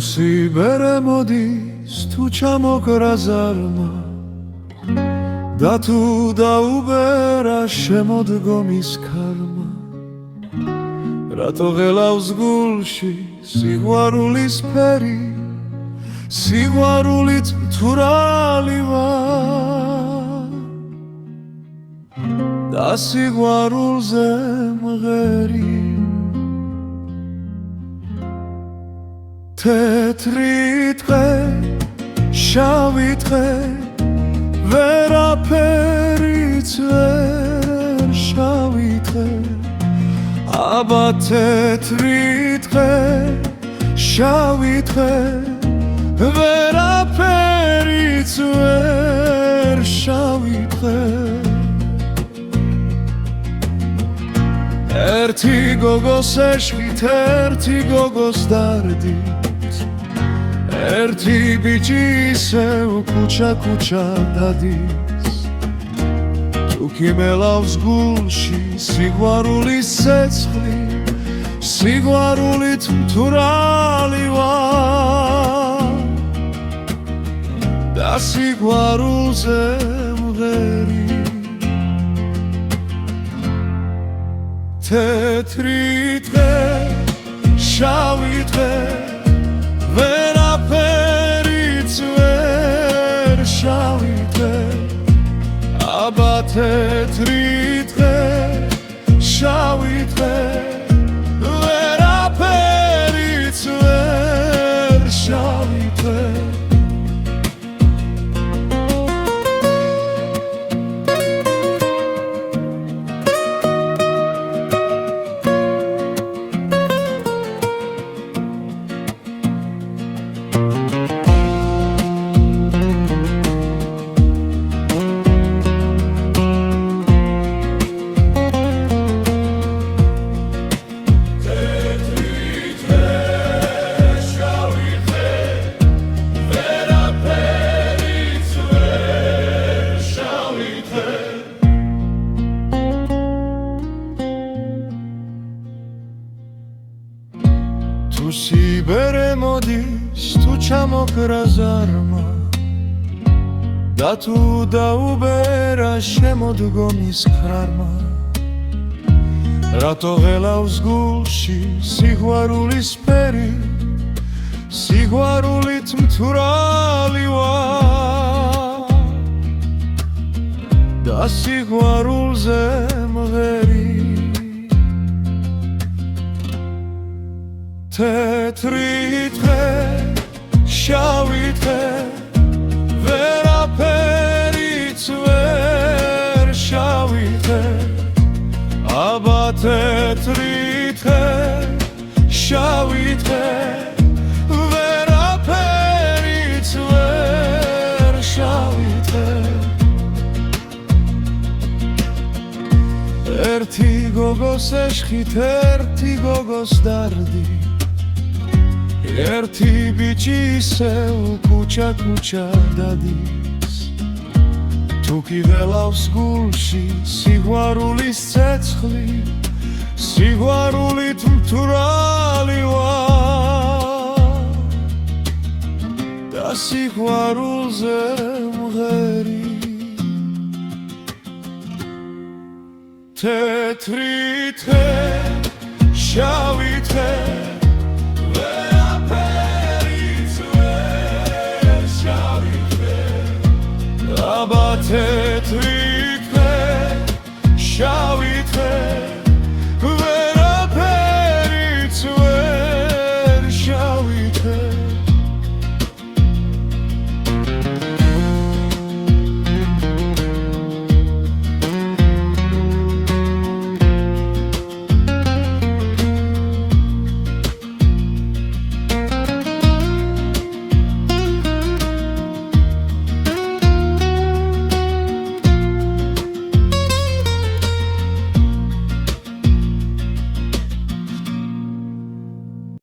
სიბერე მოდის თუ ჩამოკრა ზარმა და თუ დაუბერა შემოდგომის ქარმა რატო ღელავს გულში სიყვარულის ფერი სიყვარულით მთვრალი ვარ და სიყვარულზე მღერი თეთრი დღე შავი დღე ვერაფერიც ვერ შავი დღე აბა თეთრი დღე შავი დღე ვერაფერიც ვერ შავი დღე ერთი გოგოს ეშხით ერთი გოგოს დარდით ერთი ბიჭი ისევ ქუჩა დადის თუ კიმელავს გულში სიყვარულის ცეცხლი სიყვარულით მთვრალი ვარ და სიყვარულზე მღერი თეთრი დღე შავი დღე ვერაფერიც ვერ შავი დღე აბა თეთრი დღე შავი დღე ვერაფერიც ვერ შავი დღე თუ სიბერე მოდის თუ ჩამოკრა ზარმა და თუ დაუბერა შემოდგომის ქარმა რატო ღელავს გულში სიყვარულის ფერი სიყვარულით მთვრალი ვარ და სიყვარულზე მღერი თეთრი დღე შავი დღე ვერაფერიც ვერ შავი დღე აბა თეთრი დღე შავი დღე ვერაფერიც ვერ შავი დღე ერთი გოგოს ეშხით ერთი გოგოს დარდით ერთი ბიჭი ისევ ქუჩა დადის თუ კიველავს გულში სიყვარულის ცეცხლი სიყვარულით მთვრალი ვარ და სიყვარულზე მღერი თეთრი დღე შავი დღე